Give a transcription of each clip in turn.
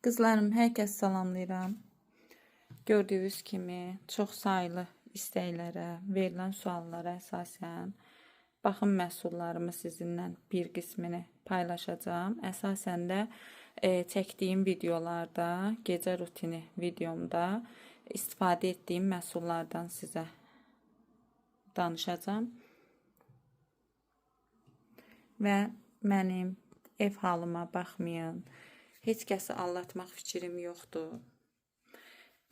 Qızlarım, hər kəs salamlayıram. Gördüyünüz kimi çox saylı istəklərə, verilən suallara əsasən baxım məhsullarımı sizinlə bir qismini paylaşacağım. Əsasən də çəkdiyim videolarda, gecə rutini videomda istifadə etdiyim məhsullardan sizə danışacağım. Və mənim ev halıma baxmayın. Heç kəsi aldatmaq fikrim yoxdur.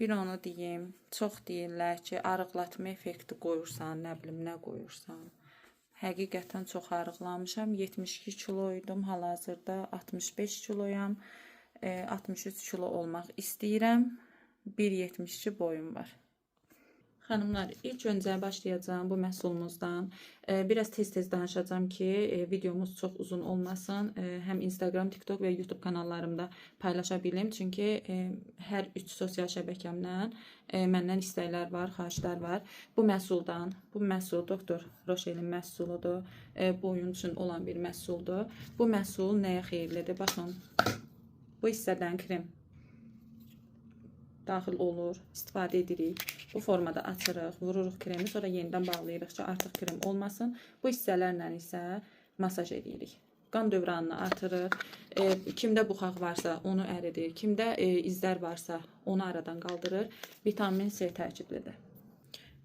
Bir onu deyim, çox deyirlər ki, arıqlatma effekti qoyursan, nə bilim nə qoyursan. Həqiqətən çox arıqlamışam. 72 kiloydum, hal-hazırda 65 kiloyam. 63 kilo olmaq istəyirəm. 1.72 boyum var. Xanımlar, ilk öncə başlayacağım bu məhsulumuzdan. Biraz tez-tez danışacağım ki, videomuz çox uzun olmasın. Həm Instagram, TikTok və YouTube kanallarımda paylaşa bilim. Çünki hər 3 sosial şəbəkəmdən məndən istəklər var, xahişlər var. Bu məhsul Doktor Roşelin məhsuludur. Boyun üçün olan bir məhsuldur. Bu məhsul nəyə xeyirlidir? Baxın, bu hissədən krem daxil olur, istifadə edirik. Bu formada açırıq, vururuq kremi, sonra yenidən bağlayırıq ki, artıq krem olmasın. Bu hissələrlə isə masaj edirik. Qan dövranını artırır. Kimdə buxaq varsa onu əridir. Kimdə izlər varsa onu aradan qaldırır. Vitamin C tərkiblidir.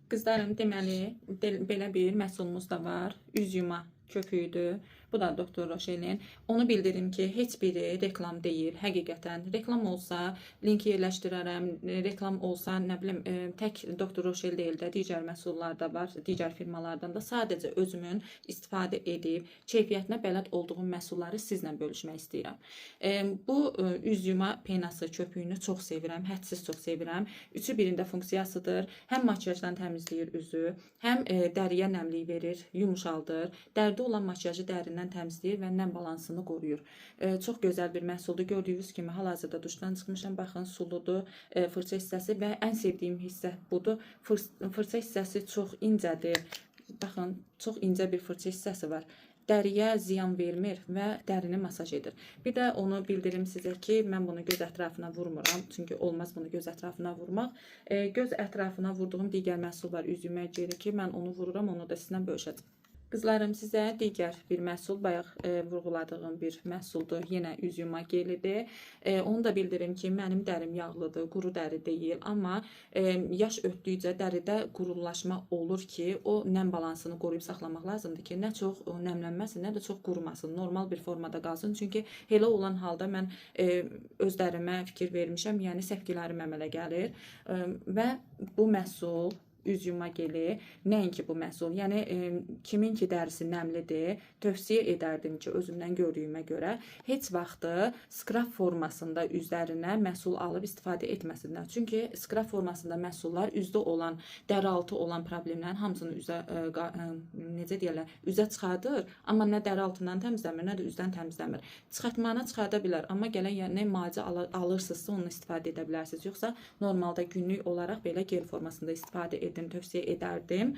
Qızlarım, deməli, belə bir məhsulumuz da var. Üz yuma köpüğüdür. Bu da Doktor Roşelin. Onu bildirim ki, heç biri reklam deyil. Həqiqətən reklam olsa linki yerləşdirərəm. Reklam olsa, nə bilim, tək Doktor Roşel deyil də, digər məhsullar da var, digər firmalardan da. Sadəcə özümün istifadə edib keyfiyyətinə bələd olduğum məhsulları sizlə bölüşmək istəyirəm. Bu üz yuma penası köpüğünü çox sevirəm, hədsiz çox sevirəm. Üçü birində funksiyasıdır. Həm makyajdan təmizləyir üzü, həm dəriyə nəmlik verir, yumuşaldır. Dərdi olan makyajı dərindən təmizləyir və nəm balansını qoruyur. Çox gözəl bir məhsuldur. Gördüyünüz kimi hal-hazırda duşdan çıxmışam. Baxın, suludur fırça hissəsi və ən sevdiyim hissə budur. Fırça hissəsi çox incədir. Baxın, çox incə bir fırça hissəsi var. Dəriyə ziyan vermir və dərini masaj edir. Bir də onu bildirim sizə ki, mən bunu göz ətrafına vurmuram. Çünki olmaz bunu göz ətrafına vurmaq. Göz ətrafına vurduğum digər məhsul var, üz yuma geli ki, mən onu vururam, onu da sizinlə bölüşəcəm. Qızlarım, sizə digər bir məhsul, bayaq vurğuladığım bir məhsuldur. Yenə üz yuma gelidir. Onu da bildirim ki, mənim dərim yağlıdır, quru dəri deyil. Amma yaş ötdükcə dəridə qurulaşma olur ki, o nəm balansını qoruyub saxlamaq lazımdır ki, nə çox nəmlənməsin, nə də çox qurumasın. Normal bir formada qalsın. Çünki elə olan halda mən öz dərimə fikir vermişəm, yəni səpkilərim əmələ gəlir. Və bu məhsul, üz yuma geli, nəinki bu məhsul, yəni kimin ki dərisi nəmlidir, tövsiyə edərdim ki, özümdən gördüyümə görə heç vaxtı skrab formasında üzlərinə məhsul alıb istifadə etməsinlər. Çünki skrab formasında məhsullar üzdə olan, dəri altı olan problemlərin hamısını necə deyirlər, üzə çıxardır, amma nə dəri altından təmizləmir, nə də üzdən təmizləmir. Çıxartmana çıxarda bilər, amma gələn yəni müalicə alırsınızsa onu istifadə edə bilərsiniz. Yoxsa normalda günlük olaraq belə gel formasında istifadə edin, tövsiyə edərdim.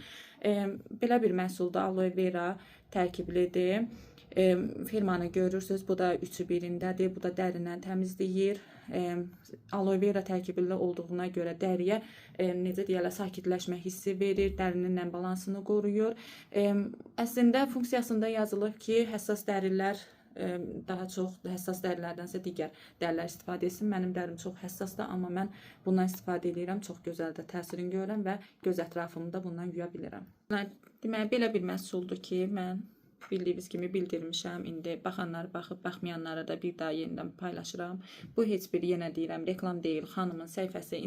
Belə bir məhsulda aloe vera tərkiblidir. Firmanı görürsünüz, bu da üçü birindədir, bu da dərindən təmizləyir. Aloe vera tərkibli olduğuna görə dəriyə necə deyirlər, sakitləşmə hissi verir, dərinin nəm balansını qoruyur. Əslində funksiyasında yazılıb ki, həssas dərilər daha çox həssas dərilərdənsə digər dərilər istifadə etsin. Mənim dərim çox həssasdır, amma mən bundan istifadə edirəm. Çox gözəldir, təsirini görürəm və göz ətrafımı da bundan yuya bilirəm. Deməli, belə bir məhsuldur ki, mən bildiyiniz kimi bildirmişəm. İndi baxanlar baxıb, baxmayanlara da bir daha yenidən paylaşıram. Bu heç bir, yenə deyirəm, reklam deyil. Xanımın səhifəsi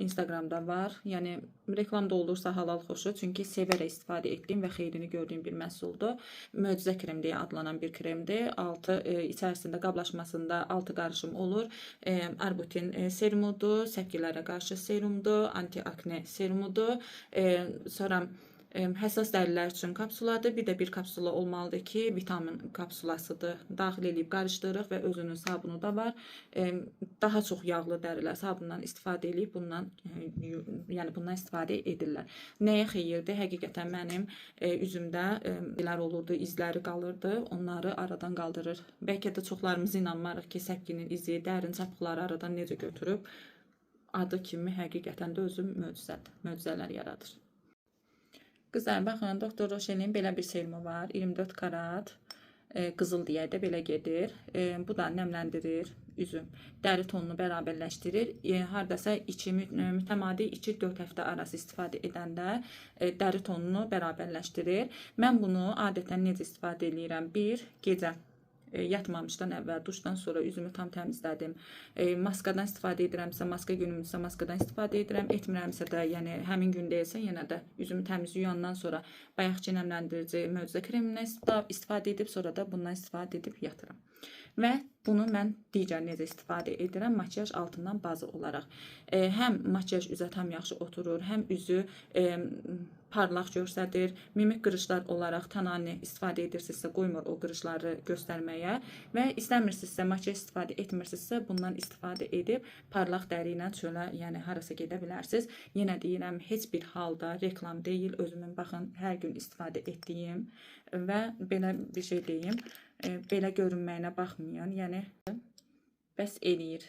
Instagramda var. Yəni reklam da olursa halal xoşu. Çünki sevərək istifadə etdiyim və xeyrini gördüyüm bir məhsuldur. Möcüzə krem deyə adlanan bir kremdir. İçərisində qablaşmasında 6 qarışım olur. Arbutin serumudur, səpkilərə qarşı serumdur, anti-akne serumudur. Sonra Həssas dərilər üçün kapsuladır. Bir də bir kapsula olmalıdır ki, vitamin kapsulasıdır. Daxil edib qarışdırırıq və özünün sabunu da var. Daha çox yağlı dərilər sabundan istifadə edib bundan yəni bundan istifadə edirlər. Nəyə xeyirdir? Həqiqətən mənim üzümdə olurdu, izləri qalırdı. Onları aradan qaldırır. Bəlkə də çoxlarımız inanmarıq ki, səpkinin izi dərin çapıqları aradan necə götürüb. Adı kimi həqiqətən də özü möcüzədir. Möcüzələr yaradır. Qızlar, baxın, Doktor Roşelin belə bir serumu var. 24 karat qızıl deyə də belə gedir. Bu da nəmləndirir üzüm. Dəri tonunu bərabərləşdirir. Hardasa mütəmadi 2-4 həftə arası istifadə edəndə dəri tonunu bərabərləşdirir. Mən bunu adətən necə istifadə edirəm? Bir, gecə yatmamışdan əvvəl duşdan sonra üzümü tam təmizlədim. Maskadan istifadə edirəmsə, maska günümüzsə maskadan istifadə edirəm. Etmirəmsə də, yəni həmin gün deyilsə, yenə də üzümü təmiz yuyandan sonra bayaqki nəmləndirici möcüzə kremindən istifadə edib, sonra da bundan istifadə edib yatıram. Və bunu mən digər necə istifadə edirəm? Makyaj altından bazı olaraq. Həm makyaj üzə tam yaxşı oturur, həm üzü parlaq göstərir. Mimik qırışlar olaraq Tanani istifadə edirsinizsə, qoymur o qırışları göstərməyə və istəmirsinizsə, makyaj istifadə etmirsinizsə, bundan istifadə edib parlaq dəri ilə çölə, yəni harasa gedə bilərsiniz. Yenə deyirəm, heç bir halda reklam deyil, özümün baxın hər gün istifadə etdiyim və belə bir şey deyim, belə görünməyinə baxmayan, yəni bəs eləyir.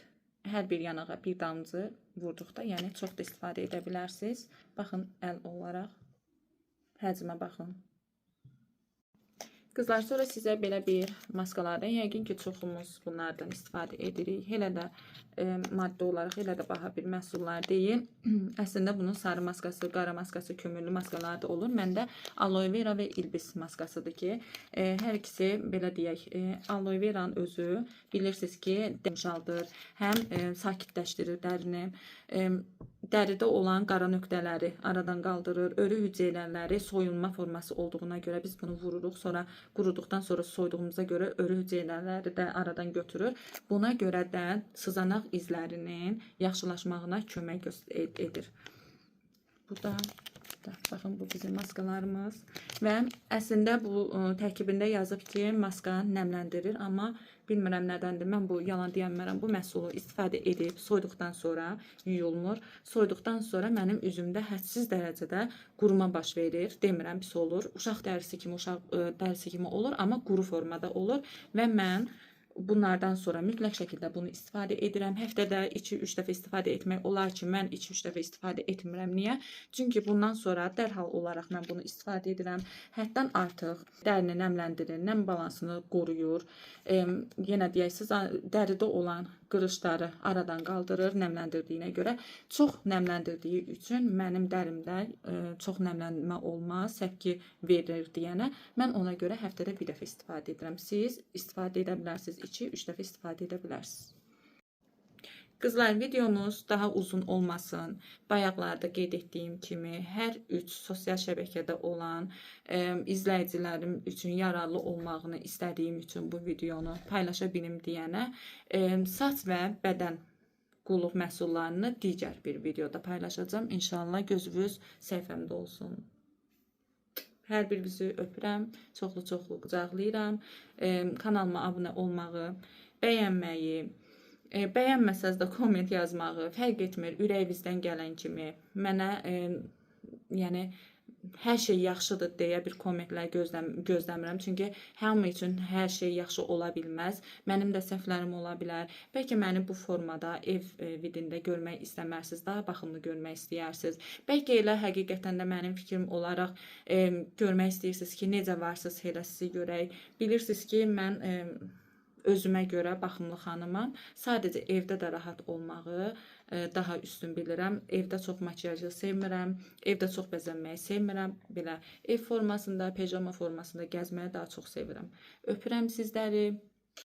Hər bir yanağa bir damcı vurduqda, yəni çox da istifadə edə bilərsiniz. Baxın, əl olaraq həcmə baxın. Qızlar, sonra sizə belə bir maskalardan, yəqin ki, çoxumuz bunlardan istifadə edirik. Elə də maddə olaraq, elə də baha bir məhsullar deyil. Əslində bunun sarı maskası, qara maskası, kömürlü maskalar da olur. Məndə aloe vera və ilbis maskasıdır ki, hər ikisi belə deyək, aloe veranın özü bilirsiniz ki, yumşaldır, həm sakitləşdirir dərini, dəridə olan qara nöqtələri aradan qaldırır, örü hüceyrələri soyulma forması olduğuna görə biz bunu vururuq, sonra quruduqdan sonra soyduğumuza görə örü hüceyrələri də aradan götürür. Buna görə də sızanaq izlərinin yaxşılaşmağına kömək edir. Bu da baxın, bu bizim maskalarımız və əslində bu tərkibində yazıb ki, maska nəmləndirir, amma bilmirəm nədəndir. Mən bu yalan deyəmmərəm. Bu məhsulu istifadə edib soyduqdan sonra yuyulmur. Soyduqdan sonra mənim üzümdə hədsiz dərəcədə quruma baş verir. Demirəm pis olur. Uşaq dərisi kimi olur, amma quru formada olur və mən bunlardan sonra mütləq şəkildə bunu istifadə edirəm. Həftədə 2-3 dəfə istifadə etmək olar ki, mən 2-3 dəfə istifadə etmirəm. Niyə? Çünki bundan sonra dərhal olaraq mən bunu istifadə edirəm. Həddən artıq dərini nəmləndirir, nəm balansını qoruyur. Yenə deyərsiniz, dəridə olan qırışları aradan qaldırır nəmləndirdiyinə görə. Çox nəmləndirdiyi üçün mənim dərimdə çox nəmlənmə olmaz, səpki verir deyənə. Mən ona görə həftədə bir dəfə istifadə edirəm. Siz istifadə edə bilərsiniz, 2-3 dəfə istifadə edə bilərsiniz. Qızlar, videomuz daha uzun olmasın. Bayaqlarda qeyd etdiyim kimi, hər 3 sosial şəbəkədə olan izləyicilərim üçün yararlı olmağını istədiyim üçün bu videonu paylaşa bilim deyənə saç və bədən qulluq məhsullarını digər bir videoda paylaşacağım. İnşallah gözünüz səhifəmdə olsun. Hər birinizi öpürəm, çoxlu qucaqlayıram. Kanalıma abunə olmağı, bəyənməyi, bəyənməsəz də komment yazmağı fərq etmir. Ürəyinizdən gələn kimi mənə yəni hər şey yaxşıdır deyə bir kommentlər gözləmirəm. Çünki hamı üçün hər şey yaxşı ola bilməz. Mənim də səhvlərim ola bilər. Bəlkə məni bu formada ev vidində görmək istəmərsiniz, daha baxımlı görmək istəyirsiniz. Bəlkə elə həqiqətən də mənim fikrim olaraq görmək istəyirsiniz ki, necə varsınız, elə sizi görək. Bilirsiniz ki, mən özümə görə baxımlı xanımam. Sadəcə evdə də rahat olmağı daha üstün bilirəm. Evdə çox makyajı sevmirəm. Evdə çox bəzənməyi sevmirəm. Belə ev formasında, pijama formasında gəzməyi daha çox sevirəm. Öpürəm sizləri.